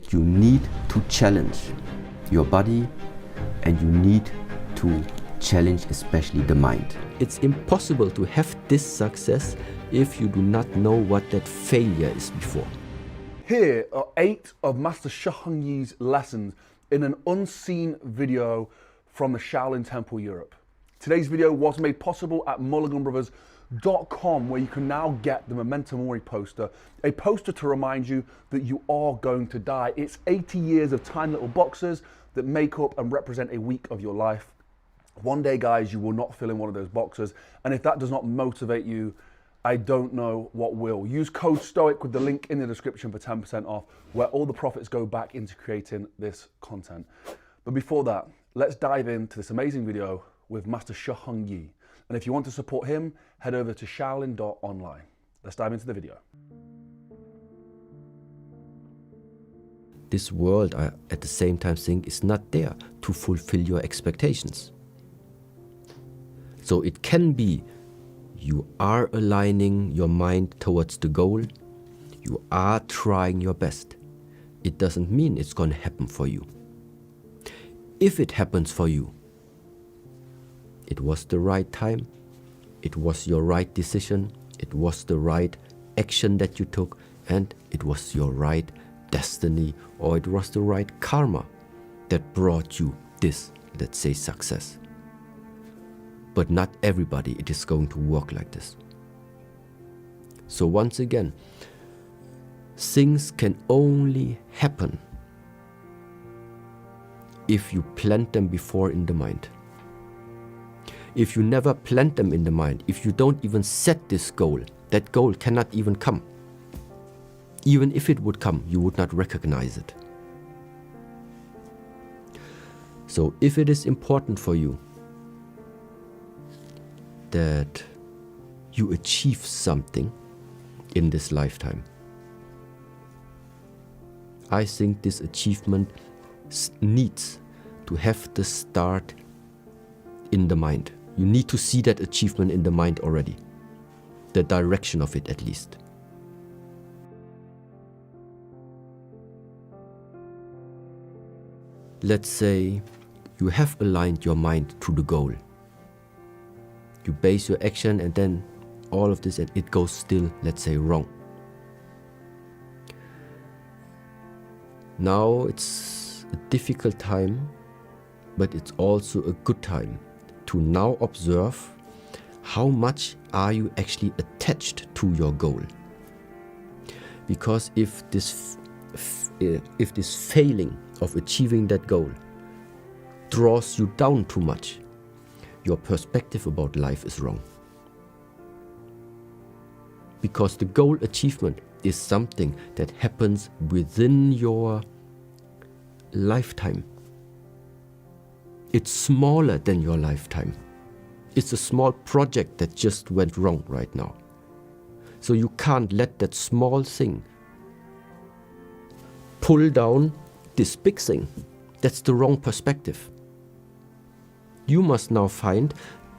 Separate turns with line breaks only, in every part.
You need to challenge your body, and you need to challenge especially the mind. It's impossible to have this success if you do not know what that failure is before.
Here are 8 of Master Shi Heng Yi's lessons in an unseen video from the Shaolin Temple, Europe. Today's video was made possible at mulliganbrothers.com, where you can now get the Memento Mori poster, a poster to remind you that you are going to die. It's 80 years of tiny little boxes that make up and represent a week of your life. One day, guys, you will not fill in one of those boxes, and if that does not motivate you, I don't know what will. Use code STOIC with the link in the description for 10% off, where all the profits go back into creating this content. But before that, let's dive into this amazing video with Master Shi Heng Yi. And if you want to support him, head over to shaolin.online. Let's dive into the video.
This world, I at the same time think, is not there to fulfill your expectations. So it can be you are aligning your mind towards the goal, you are trying your best. It doesn't mean it's going to happen for you. If it happens for you, it was the right time, it was your right decision, it was the right action that you took, and it was your right destiny, or it was the right karma that brought you this, let's say, success. But not everybody it is going to work like this. So once again, things can only happen if you plant them before in the mind. If you never plant them in the mind, if you don't even set this goal, that goal cannot even come. Even if it would come, you would not recognize it. So if it is important for you that you achieve something in this lifetime, I think this achievement needs to have the start in the mind. You need to see that achievement in the mind already, the direction of it at least. Let's say you have aligned your mind to the goal. You base your action and then all of this, and it goes still, let's say, wrong. Now it's a difficult time, but it's also a good time to now observe how much are you actually attached to your goal. Because if this failing of achieving that goal draws you down too much, your perspective about life is wrong. Because the goal achievement is something that happens within your lifetime. It's smaller than your lifetime. It's a small project that just went wrong right now. So you can't let that small thing pull down this big thing. That's the wrong perspective. You must now find,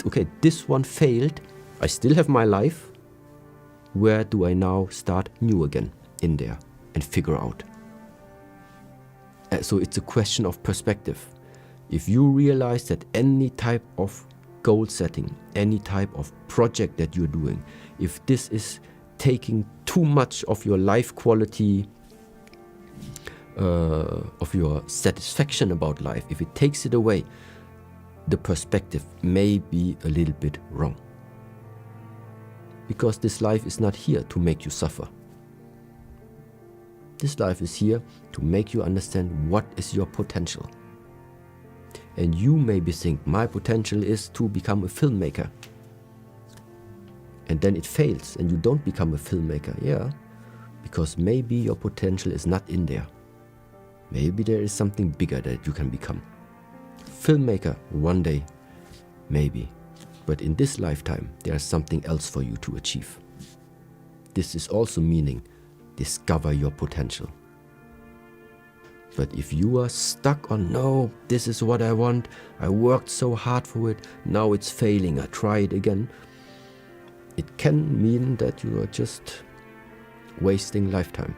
okay, this one failed, I still have my life. Where do I now start new again in there and figure out? So it's a question of perspective. If you realize that any type of goal setting, any type of project that you're doing, if this is taking too much of your life quality, of your satisfaction about life, if it takes it away, the perspective may be a little bit wrong. Because this life is not here to make you suffer. This life is here to make you understand what is your potential. And you maybe think, my potential is to become a filmmaker. And then it fails and you don't become a filmmaker. Yeah, because maybe your potential is not in there. Maybe there is something bigger that you can become. Filmmaker, one day, maybe. But in this lifetime, there is something else for you to achieve. This is also meaning, discover your potential. But if you are stuck on, no, this is what I want, I worked so hard for it, now it's failing, I try it again, it can mean that you are just wasting lifetime.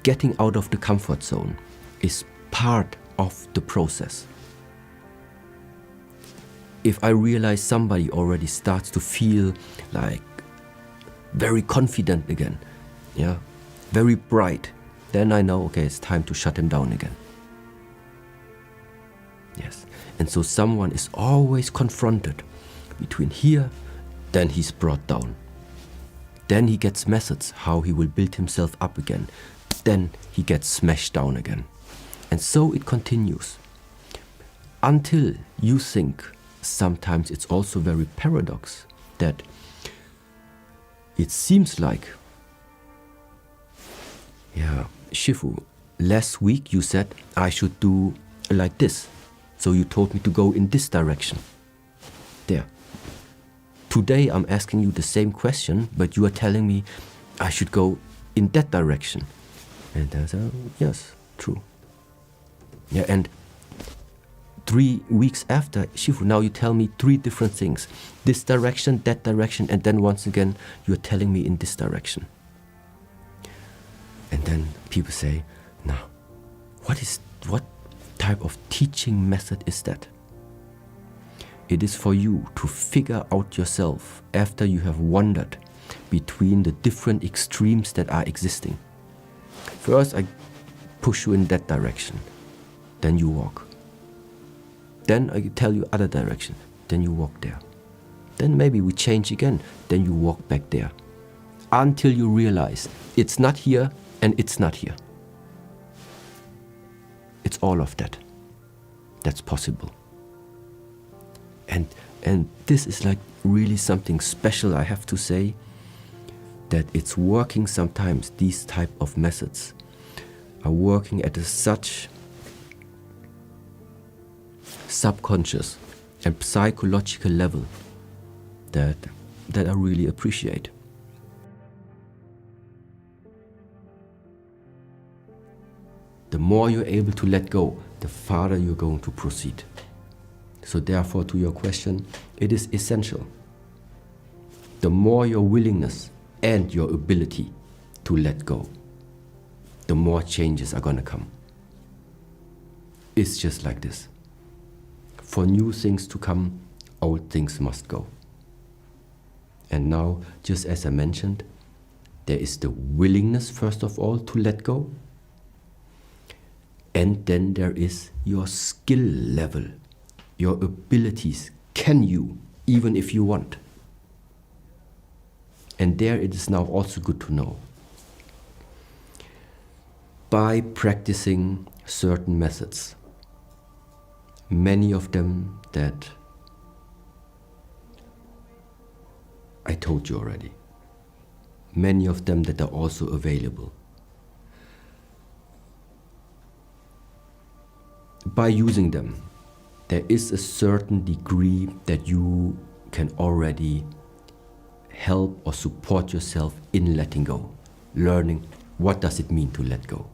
getting out of the comfort zone is part of the process. If I realize somebody already starts to feel like very confident again, yeah, very bright, then I know, okay, it's time to shut him down again. Yes, and so someone is always confronted between here, then he's brought down. Then he gets methods how he will build himself up again. Then he gets smashed down again. And so it continues. Until you think, sometimes it's also very paradox, that it seems like, yeah, Shifu, last week you said I should do like this. So you told me to go in this direction. There. Today I'm asking you the same question, but you are telling me I should go in that direction. And I said, yes, true. Yeah, and 3 weeks after, Shifu, now you tell me 3 different things. This direction, that direction, and then once again, you're telling me in this direction. And then people say, now, what type of teaching method is that? It is for you to figure out yourself after you have wandered between the different extremes that are existing. First, I push you in that direction, then you walk. Then I tell you other direction, then you walk there. Then maybe we change again, then you walk back there. Until you realize it's not here and it's not here. It's all of that. That's possible. And this is like really something special, I have to say, that it's working sometimes. These type of methods are working at such subconscious and psychological level that I really appreciate. The more you're able to let go, the farther you're going to proceed. So therefore, to your question, it is essential. The more your willingness and your ability to let go, the more changes are gonna come. It's just like this. For new things to come, old things must go. And now, just as I mentioned, there is the willingness, first of all, to let go. And then there is your skill level, your abilities. Can you, even if you want? And there it is now also good to know. By practicing certain methods, many of them that I told you already, many of them that are also available. By using them, there is a certain degree that you can already help or support yourself in letting go, learning what does it mean to let go.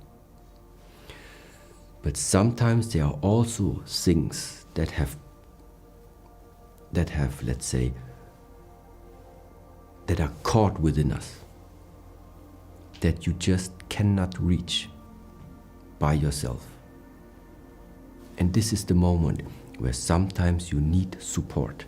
But sometimes there are also things that have, let's say, that are caught within us, that you just cannot reach by yourself. And this is the moment where sometimes you need support.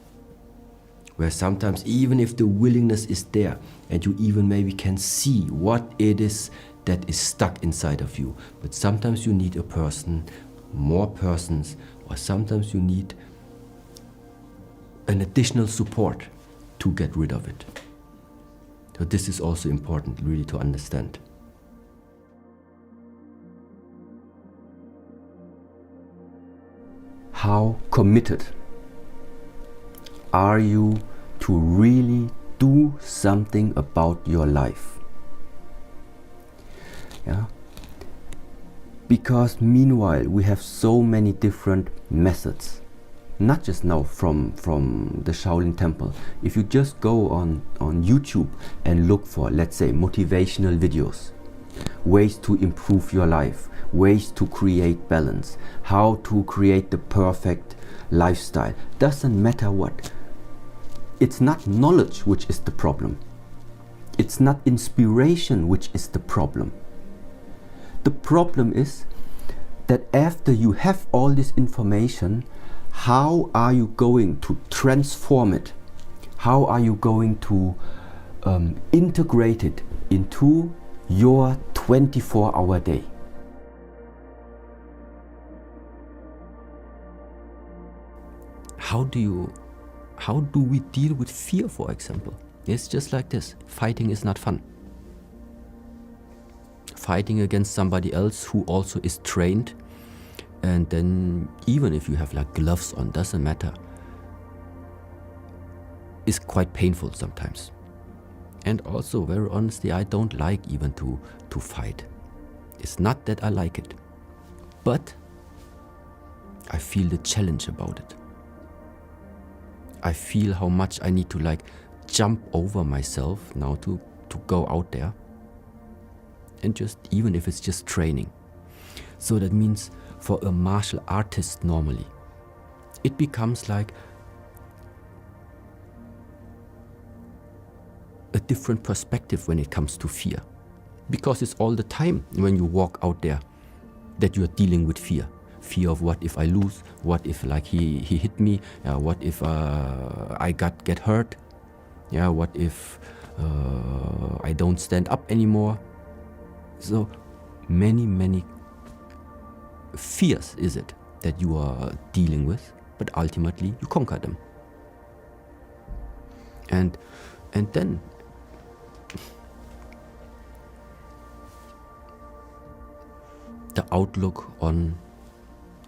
Where sometimes, even if the willingness is there, and you even maybe can see what it is that is stuck inside of you, but sometimes you need a person, more persons, or sometimes you need an additional support to get rid of it. So this is also important really to understand. How committed are you to really do something about your life? Yeah? Because meanwhile we have so many different methods, not just now from the Shaolin Temple. If you just go on YouTube and look for, let's say, motivational videos, ways to improve your life, ways to create balance, how to create the perfect lifestyle, doesn't matter what. It's not knowledge which is the problem. It's not inspiration which is the problem. the problem is that after you have all this information, how are you going to transform it? How are you going to integrate it into your 24-hour day? How do we deal with fear, for example? It's just like this. Fighting is not fun. Fighting against somebody else who also is trained, and then even if you have like gloves on, doesn't matter, is quite painful sometimes. And also, very honestly, I don't like even to fight. It's not that I like it, but I feel the challenge about it. I feel how much I need to like jump over myself now to go out there, and just, even if it's just training. So that means for a martial artist normally, it becomes like a different perspective when it comes to fear. Because it's all the time when you walk out there that you're dealing with fear. Fear of what if I lose, what if like he hit me, what if I get hurt, what if I don't stand up anymore. So many fears is it that you are dealing with, but ultimately you conquer them. And then the outlook on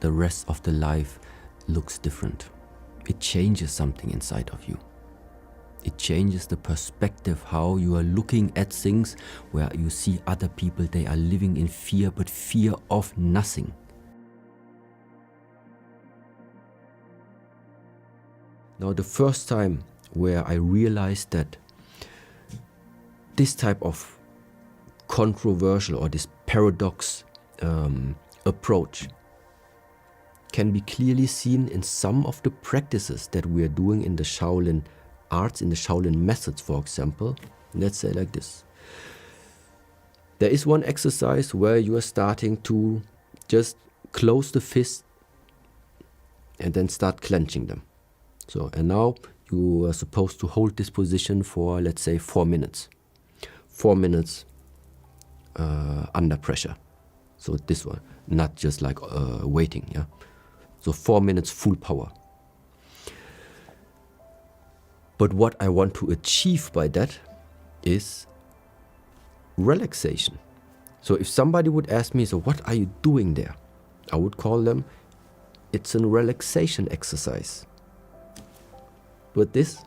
the rest of the life looks different. It changes something inside of you. It changes the perspective, how you are looking at things, where you see other people, they are living in fear, but fear of nothing. Now, the first time where I realized that this type of controversial or this paradox approach can be clearly seen in some of the practices that we are doing in the Shaolin arts, in the Shaolin methods, for example. Let's say like this. There is one exercise where you are starting to just close the fist and then start clenching them. So, and now you are supposed to hold this position for, let's say, 4 minutes. 4 minutes under pressure. So this one, not just like waiting, yeah. So 4 minutes full power. But what I want to achieve by that is relaxation. So if somebody would ask me, so what are you doing there? I would call them, it's a relaxation exercise. But this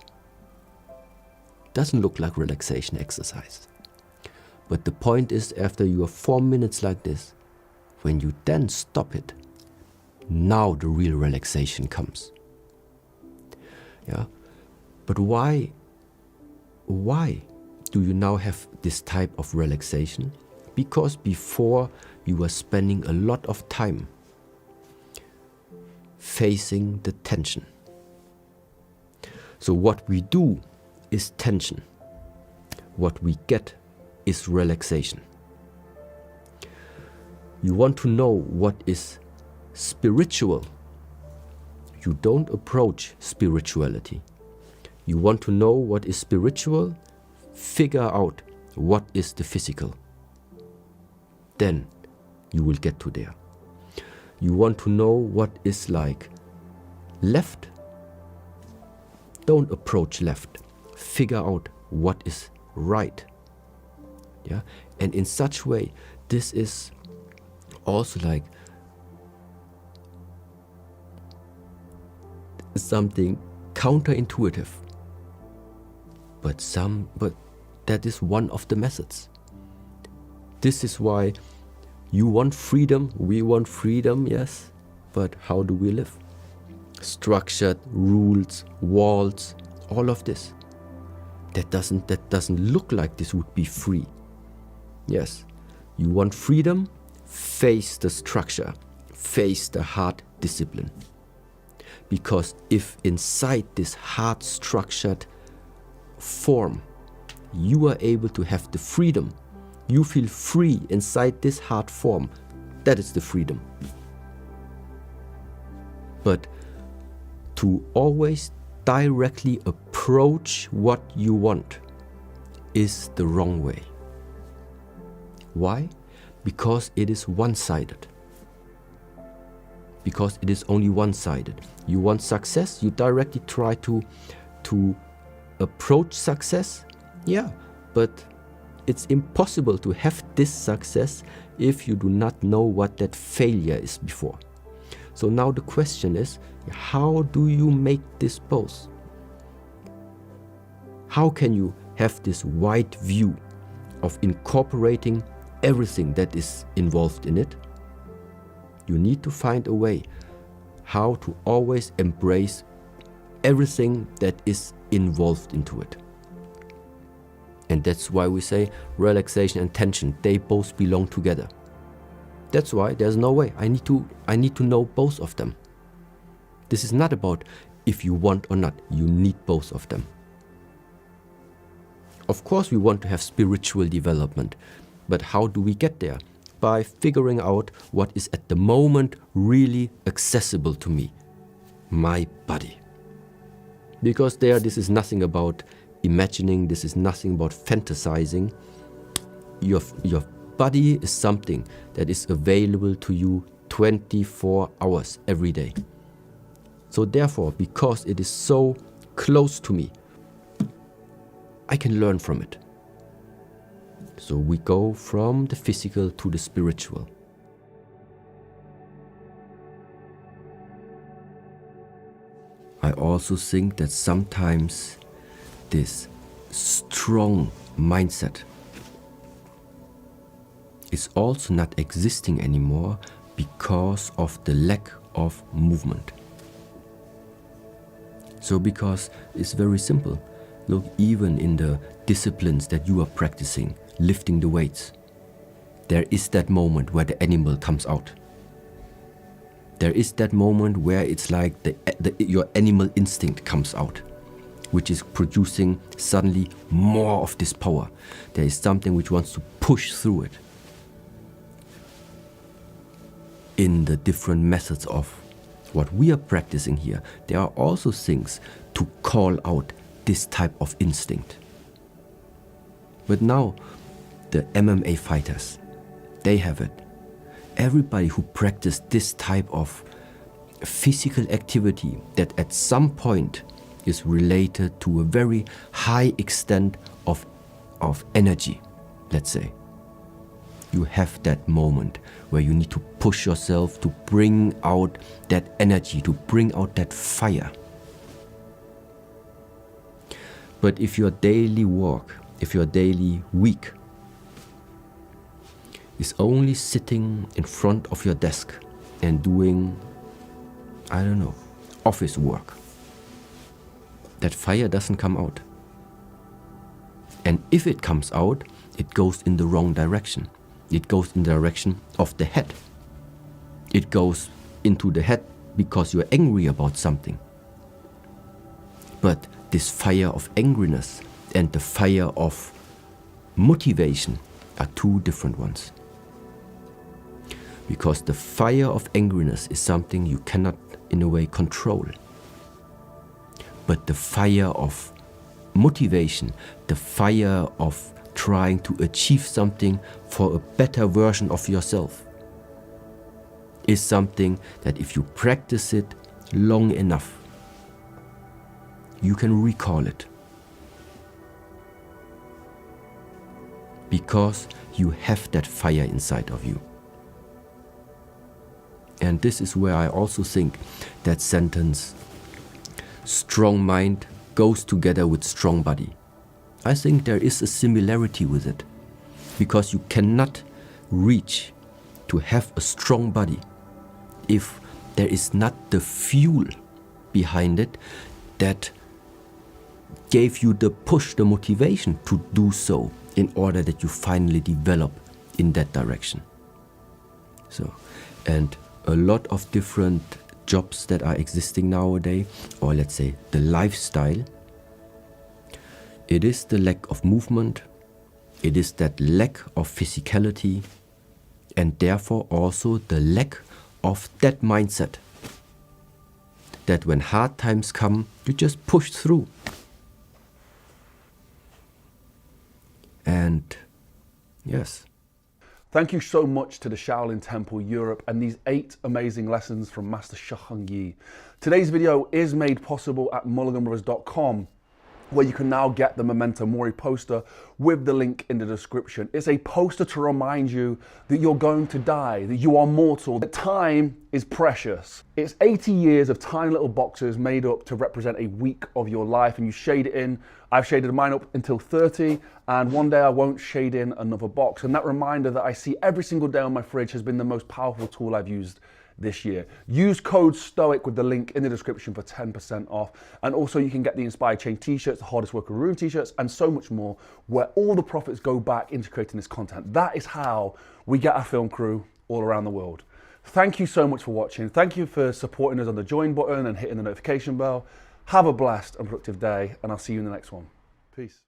doesn't look like relaxation exercise. But the point is, after you are 4 minutes like this, when you then stop it, now the real relaxation comes. Yeah. But why do you now have this type of relaxation? Because before you were spending a lot of time facing the tension. So what we do is tension. What we get is relaxation. You want to know what is spiritual. You don't approach spirituality. You want to know what is spiritual, figure out what is the physical. Then you will get to there. You want to know what is like left. Don't approach left. Figure out what is right. Yeah? And in such way, this is also like something counterintuitive. But that is one of the methods. This is why you want freedom, we want freedom, yes. But how do we live? Structured, rules, walls, all of this. That doesn't look like this would be free. Yes, you want freedom, face the structure, face the hard discipline. Because if inside this hard structured form you are able to have the freedom You feel free inside this hard form. That is the freedom. But to always directly approach what you want is the wrong way. Why? Because it is one-sided. Because it is only one-sided. You want success, you directly try to approach success. Yeah, but it's impossible to have this success if you do not know what that failure is before. So now the question is, how do you make this both? How can you have this wide view of incorporating everything that is involved in it? You need to find a way how to always embrace everything that is involved into it. And that's why we say relaxation and tension, they both belong together. That's why there's no way. I need to know both of them. This is not about if you want or not. You need both of them. Of course we want to have spiritual development, but how do we get there? By figuring out what is at the moment really accessible to me, my body. Because this is nothing about imagining, this is nothing about fantasizing. Your body is something that is available to you 24 hours every day. So therefore, because it is so close to me, I can learn from it. So we go from the physical to the spiritual. I also think that sometimes this strong mindset is also not existing anymore because of the lack of movement. So because it's very simple. Look, even in the disciplines that you are practicing, lifting the weights, there is that moment where the animal comes out. There is that moment where it's like your animal instinct comes out, which is producing suddenly more of this power. There is something which wants to push through it. In the different methods of what we are practicing here, there are also things to call out this type of instinct. But now, the MMA fighters, they have it. Everybody who practices this type of physical activity that at some point is related to a very high extent of energy, let's say. You have that moment where you need to push yourself to bring out that energy, to bring out that fire. But if your daily walk, if your daily week is only sitting in front of your desk and doing, I don't know, office work, that fire doesn't come out. And if it comes out, it goes in the wrong direction. It goes in the direction of the head. It goes into the head because you're angry about something. But this fire of angriness and the fire of motivation are two different ones. Because the fire of angriness is something you cannot, in a way, control. But the fire of motivation, the fire of trying to achieve something for a better version of yourself, is something that if you practice it long enough, you can recall it. Because you have that fire inside of you. And this is where I also think that sentence, strong mind goes together with strong body. I think there is a similarity with it. Because you cannot reach to have a strong body if there is not the fuel behind it that gave you the push, the motivation to do so in order that you finally develop in that direction. So, and a lot of different jobs that are existing nowadays, or let's say the lifestyle, it is the lack of movement It is that lack of physicality and therefore also the lack of that mindset. That when hard times come, you just push through. And yes.
Thank you so much to the Shaolin Temple Europe and these 8 amazing lessons from Master Shi Heng Yi. Today's video is made possible at mulliganbrothers.com, where you can now get the Memento Mori poster with the link in the description. It's a poster to remind you that you're going to die, that you are mortal, that time is precious. It's 80 years of tiny little boxes made up to represent a week of your life, and you shade it in. I've shaded mine up until 30, and one day I won't shade in another box. And that reminder that I see every single day on my fridge has been the most powerful tool I've used this year. Use code STOIC with the link in the description for 10% off. And also you can get the Inspired Change t-shirts, the Hardest Worker Room t-shirts, and so much more, where all the profits go back into creating this content. That is how we get our film crew all around the world. Thank you so much for watching. Thank you for supporting us on the join button and hitting the notification bell. Have a blessed and productive day, and I'll see you in the next one. Peace.